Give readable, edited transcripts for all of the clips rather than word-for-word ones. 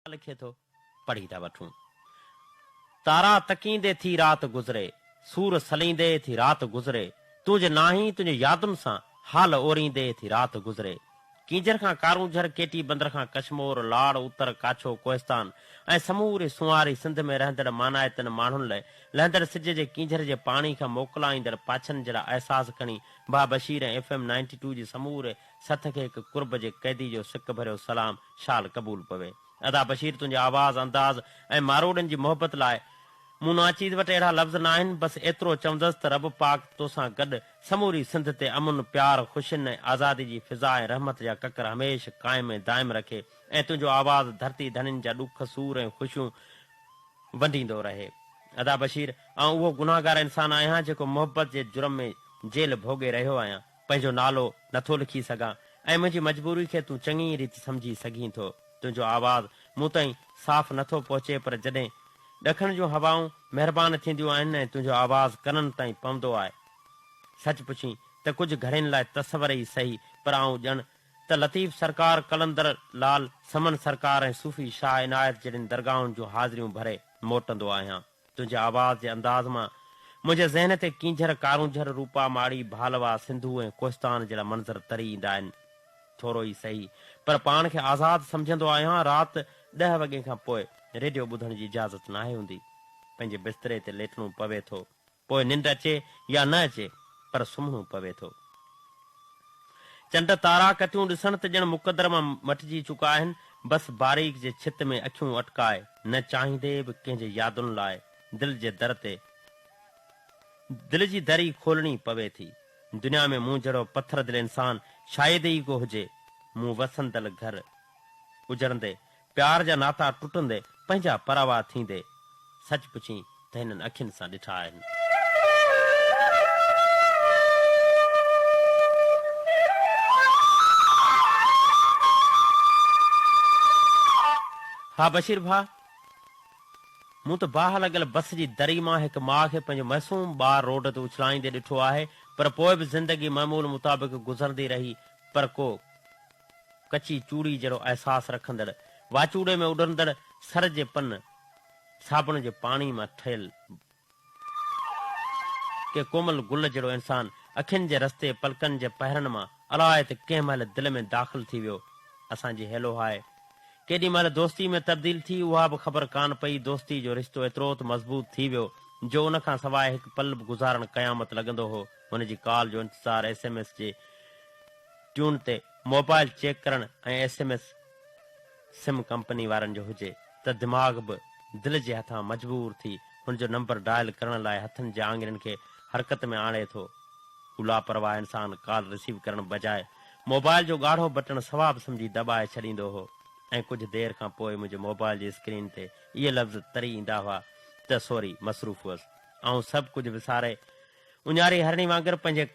लिखे थो पढ़ी था वठूं। तारा तकींदे थी रात गुज़रे, सूर सलींदे थी रात गुज़रे, तुंहिंजे नाही तुंहिंजे यादुनि सां हाल ओरींदे थी रात गुज़रे। कींजर खां कारूंझर, केटी बंदर खां कश्मोर, लाड़ उत्तर काछो कोहिस्तान ऐं समूरे सुवारी सिंध में रहंदड़ मानायतनि माण्हुनि लाइ लहंदड़ सिज जे कींझर जे पाणी खां मोकिलाईंदड़ पाछनि जहिड़ा अहसास खणी भा बशीर ऐं FM 92 जी समूरे सथ खे हिकु कुर्ब जे कैदी जो सिक भरियो सलाम शाल क़बूल पवे। अदा बशीर, तुंहिंजे आवाज़ अंदाज़ ऐं मारोड़नि जी मोहबत लाइ मूं नाचीद वटि अहिड़ा लफ़्ज़ न आहिनि। बसि एतिरो चवंदसि त रब पाक तोसां गॾु समूरी सिंध ते अमुन, प्यार, ख़ुशियुनि ऐं आज़ादी जी फिज़ा ऐं रहमत जा ककर हमेशह क़ाइम ऐं दाइम रखे ऐं तुंहिंजो आवाज़ धरती धनिनि जा ॾुख, सूर ऐं ख़ुशियूं वंडींदो रहे। अदा बशीर, आउं उहो गुनाहगार इंसान आहियां जेको मोहबत जे जुर्म में जेल भोॻे रहियो आहियां। पंहिंजो नालो नथो लिखी सघां ऐं मुंहिंजी मजबूरी खे तूं चङी रीति सम्झी सघीं थो। तुंहिंजो आवाज़ मूं ताईं साफ़ नथो पहुचे, पर जॾहिं ॾखण जूं हवाऊं महिरबान थींदियूं आहिनि ऐं तुंहिंजो आवाज़ कननि ताईं पवंदो आहे, सच पुछी त कुझु घड़ियुनि लाइ तसवर ई सही, पर आउं ॼण त लतीफ़ सरकार, कलंदर लाल, समन सरकार ऐं सूफ़ी शाह इनायत जहिड़ियुनि दरगाहुनि जूं हाज़िरियूं भरे मोटंदो आहियां। तुंहिंजे आवाज़ जे अंदाज़ मां मुंहिंजे ज़हन ते कींझर, कारूंझर, रूपा माड़ी, भालवा, सिंधू ऐं कोहिस्तान जहिड़ा मंज़र तरी ईंदा आहिनि। थोरो ई सही, पर पाण खे आज़ादु सम्झंदो आहियां। राति 10 वॻे खां पोइ रेडियो ॿुधण जी इजाज़त नाहे हूंदी। पंहिंजे बिस्तरे ते लेटणो पवे थो, पोइ निंड अचे या न अचे, पर सुम्हणो पवे थो। चंड तारा कटियूं ॾिसण त ॼण मुक़दर मां मटिजी चुका आहिनि। बसि बारीक जे छित में अखियूं अटकाए, न चाहींदे बि कंहिंजे यादुनि लाइ दिलि जे दर ते दिलि जी दरी खोलणी पवे थी। दुनिया में मूं जहिड़ो पथर दिल इंसान शायदि ई को हुजे। मूं वसंदल घर उजड़ंदे, प्यार जा नाता टुटंदे, पंहिंजा परावा थींदे, सच पुछी त हिननि अखियुनि सां ॾिठा आहिनि। हा बशीर भा, मूं त बाह लॻल बस जी दरी मां हिकु माउ खे पंहिंजो मासूम ॿारु रोड ते उछलाईंदे ॾिठो आहे, पर पोइ बि ज़िंदगी मामूल मुताबिक़ गुज़रंदी रही। पर को कची चूड़ी जहिड़ो अहसास रखंदड़, वाचूड़े में उॾंदड़ सर जे पन, साबुण जे पाणी मां ठहियल के कोमल गुल जहिड़ो इंसान अखियुनि जे रस्ते, पलकनि जे पहिरनि मां अलाए त कंहिं महिल दिलि में दाख़िल थी वियो। असांजी हेलो हाय केॾी महिल दोस्ती में तब्दील थी, उहा बि ख़बर कान पई। दोस्ती जो रिश्तो एतिरो त मज़बूत थी वियो जो उन खां सवाइ हिकु पल बि गुज़ारणु क़यामत लॻंदो हो। हुनजी कॉल जो इंतज़ारु SMS जे ट्यून ते मोबाइल चेक करणु ऐं SMS सिम कंपनी वारनि जो हुजे त दिमाग़ बि दिलि जे हथां मजबूर थी हुनजो नंबर डायल करण लाइ हथनि जे आङिरनि खे हरकत में आणे थो। लापरवाह इंसान कॉल रिसीव करण बजाए मोबाइल जो ॻाढ़ो बटण सवाब सम्झी दॿाए छॾींदो हो ऐं कुझु देरि खां पोइ मुंहिंजे मोबाइल जी स्क्रीन ते इहे लफ़्ज़ तरी ईंदा हुआ त सॉरी, मसरूफ़ हुअसि। ऐं सभु कुझु विसारे उञारी हरणी वांगुरु पंहिंजे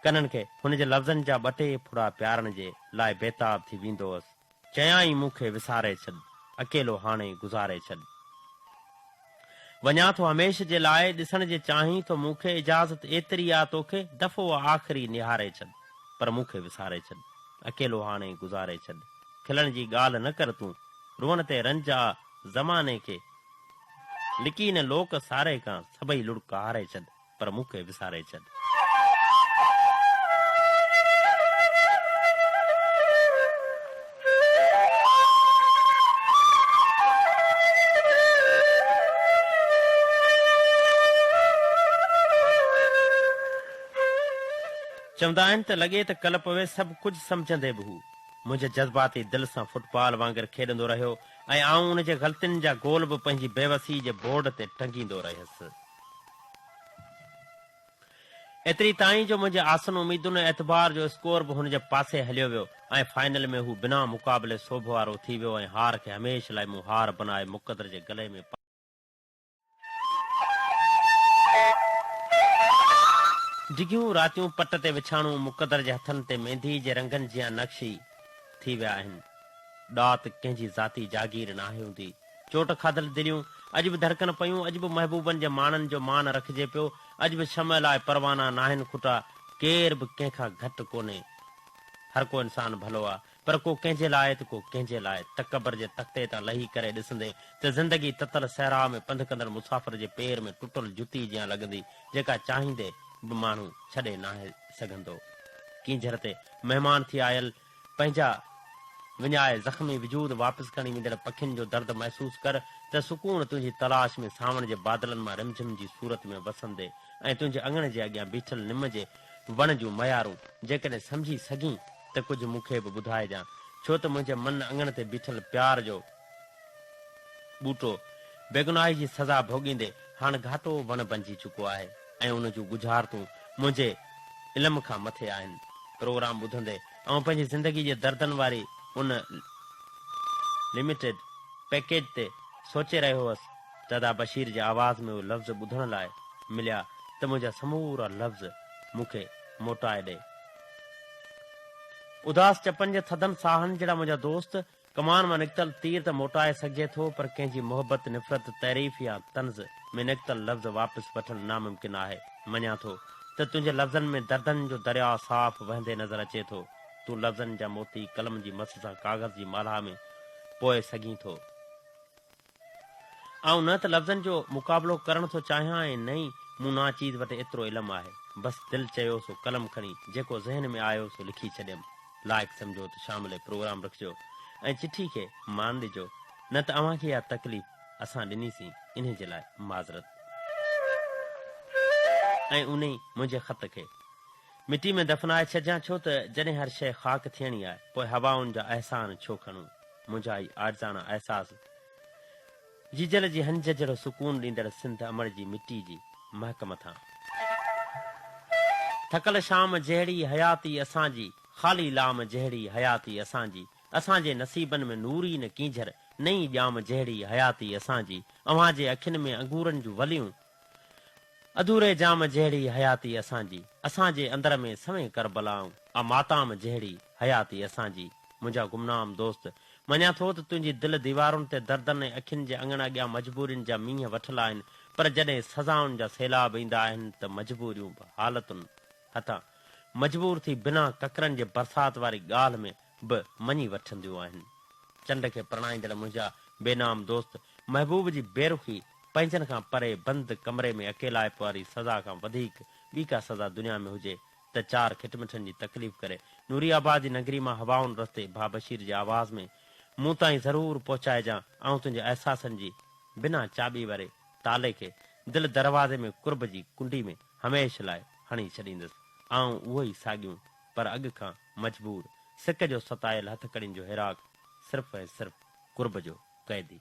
कननि खे हुनजे लफ़्ज़नि जा ॿ टे फुड़ा प्यारण जे लाइ बेताब थी वेंदो हुअसि। चयाई मूंखे विसारे छॾ, अकेलो हाणे गुज़ारे छॾ। वञा थो हमेशह जे लाइ, ॾिसण जे चाहीं तो मूंखे, इजाज़त एतिरी आहे तोखे, दफ़ो आख़िरी निहारे छॾ, पर मूंखे विसारे छॾ, अकेलो हाणे गुज़ारे छॾ। खिलण जी ॻाल्हि न कर तूं, रुअण ते रंज आ ज़माने खे, लिकी न लोक सारे खां, सभई लुड़क हारे छॾ, पर मूंखे विसारे छॾ। चवंदा आहिनि त लॻे त कल पवे सभु कुझु सम्झंदे बि हू मुंहिंजे जज़्बाती दिलि सां फुटबॉल वांगुरु खेॾंदो रहियो ऐं आऊं उन जे ग़लतियुनि जा गोल बि पंहिंजी बेवसी जे बोर्ड ते टंगींदो रहियसि। एतिरी ताईं जो मुंहिंजे आसन उमीदुनि ऐं एतबार जो स्कोर बि हुन जे पासे हलियो वियो ऐं फाइनल में हू बिना मुक़ाबले सोभ वारो थी वियो ऐं हार खे हमेशह लाइ मूं हार बनाए मुक़दर जे गले में डिघियूं रातियूं पट ते विछाणूं मुक़दर जे हथनि ते मेंदी जे रंगनि जियां नक्शी थी विया आहिनि। ॾात कंहिंजी ज़ाती जागीर नाहे हूंदी। चोट खाधल दिलियूं अॼु बि धड़कन पयूं, अॼु बि महबूबनि जे माणनि जो मान रखिजे पियो, अॼु बि शम लाइ परवाना नाहिनि खुटा, केर बि कंहिंखां घटि कोन्हे। हर को इंसान भलो आहे, पर को कंहिंजे लाइ त को कंहिंजे लाइ तकबर जे तख़्ते तां लही करे ॾिसंदे त ज़िंदगी ततल सहरा में पंधु कंदड़ मुसाफ़िर जे पेर में टुटल जुती जीअं लॻंदी, जेका चाहींदे बि माण्हू छॾे नाहे सघंदो। कींझर ते महिमान थी आयल पंहिंजा विञाए ज़ख़्मी वजूद वापसि खणी वेंदड़ पखियुनि जो दर्द महसूस कर त सुकून तुंहिंजी तलाश में सावण जे बादलनि मां रिमझिम जी सूरत में वसंदे ऐं तुंहिंजे अङण जे अॻियां बीठल निम जे वण जूं मयारूं जेकॾहिं सम्झी सघीं त कुझु मूंखे बि ॿुधाइजां, छो त मुंहिंजे मन अङण ते बीठल प्यार जो ॿूटो बेगुनाही जी सज़ा भोॻींदे हाणे घाटो वण बणिजी चुको आहे ऐं उन जूं गुज़ारतूं मुंहिंजे इल्म खां मथे आहिनि। प्रोग्राम ॿुधंदे ऐं पंहिंजी ज़िंदगी जे दर्दनि वारी उन लिमिटेड पैकेज ते सोचे रहियो हुअसि, दादा बशीर जे आवाज़ में उहे लफ़्ज़ ॿुधण लाइ मिलिया त मुंहिंजा समूरा लफ़्ज़ मूंखे मोटाए ॾे। उदास चपनि जे थधनि साहनि जहिड़ा मुंहिंजा दोस्त, कमान मां निकितल तीर त मोटाए सघिजे थो, पर कंहिंजी मोहबत निफ़रत तारीफ़ या तंज़ में निकितल लफ़्ज़ वापसि वठणु नामुमकिन आहे। मञा थो त तुंहिंजे लफ़्ज़नि में दर्दनि जो दरिया साफ़ वहंदे नज़र अचे थो। तूं लफ़्ज़नि जा मोती कलम जी मस सां काग़ज़ जी माला में पोए सघीं थो। ऐं न त लफ़्ज़नि जो मुक़ाबिलो करणु थो चाहियां ऐं न ई मूं नाचीज़ वटि एतिरो इल्मु आहे। बसि दिलि चयो सो कलम खणी जेको ज़हन में आयो सो लिखी छॾियमि। लाइक़ु सम्झो त शामिल प्रोग्राम रखिजो ऐं चिठी खे मान ॾिजो, न त अव्हांखे इहा तकलीफ़ असां ॾिनीसीं, इन जे लाइ माज़रत। ऐं उन ई मुंहिंजे ख़त खे मिटी में दफ़नाए छॾिजां, छो त जॾहिं हर शइ ख़ाक थियणी आहे पोइ हवाउनि जा अहसान छो खणूं। मुंहिंजा ई आज़ाना अहसास जीजल जी हंज जहिड़ो सुकून ॾींदड़ सिंध अमर जी मिटी जी महक मथां। थकल शाम जहिड़ी हयाती असांजी, ख़ाली लाम जहिड़ी हयाती असांजी, असांजे नसीबनि में नूरी न कींझर नई ॼाम जहिड़ी हयाती असांजी, अव्हांजे अखियुनि में अंगूरनि जूं वलियूं अधूरे जाम जहिड़ी हयाती असांजी, असांजे अंदर में सवें करबलाऊं माताम जहिड़ी हयाती असांजी। मुंहिंजा गुमनाम दोस्त, मञा थो त तुंहिंजी दिलि दीवारुनि ते दर्दनि ऐं अखियुनि जे अङण अॻियां मजबूरियुनि जा मींहं वठल आहिनि, पर जॾहिं सज़ाउनि जा सैलाब ईंदा आहिनि त मजबूरियूं हालतुनि हथां मजबूर थी बिना ककरनि जे बरसाति वारी ॻाल्हि में बि मञी वठंदियूं आहिनि। चंड खे प्रणाईंदड़ मुंहिंजा बेनाम दोस्त, महबूब जी बेरुखी पंहिंजनि खां परे बंदि कमरे में अकेलाइप वारी सज़ा खां वधीक ॿी का सज़ा दुनिया में हुजे त चार खिटमिठनि जी तकलीफ़ करे नूरियाबाद जी नगरी मां हवाउनि रस्ते भा बशीर जी आवाज़ में मूं ताईं ज़रूरु पहुचाइजां। ऐं तुंहिंजे अहसासनि जी बिना चाॿी वारे ताले खे दिलि दरवाज़े में कुर्ब जी कुंडी में हमेशह लाइ हणी छॾींदुसि। ऐं उहो ई साॻियूं पर अॻु खां मजबूर सिक जो सतायल हथकड़ियुनि जो हिराक सिर्फ़ु ऐं सिर्फ़ु कुर्ब जो क़ैदी।